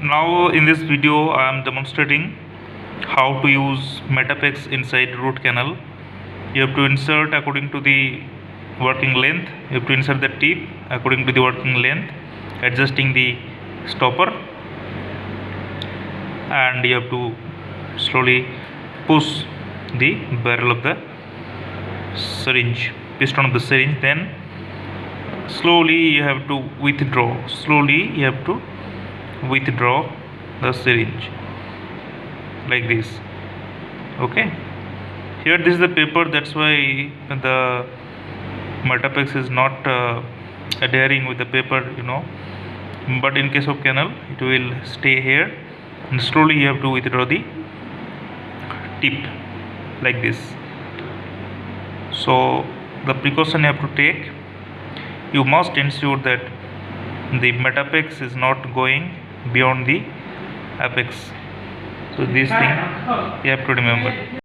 Now in this video I am demonstrating how to use Metapex inside root canal. You have to insert according to the working length. You have to insert the tip according to the working length, adjusting the stopper, and you have to slowly push the barrel of the syringe, piston of the syringe. Then slowly you have to withdraw. Slowly you have to withdraw the syringe like this. Okay, here this is the paper, that's why the Metapex is not adhering with the paper, but in case of canal it will stay here, and slowly you have to withdraw the tip like this. So the precaution you have to take, you must ensure that the Metapex is not going beyond the apex. So this thing you have to remember.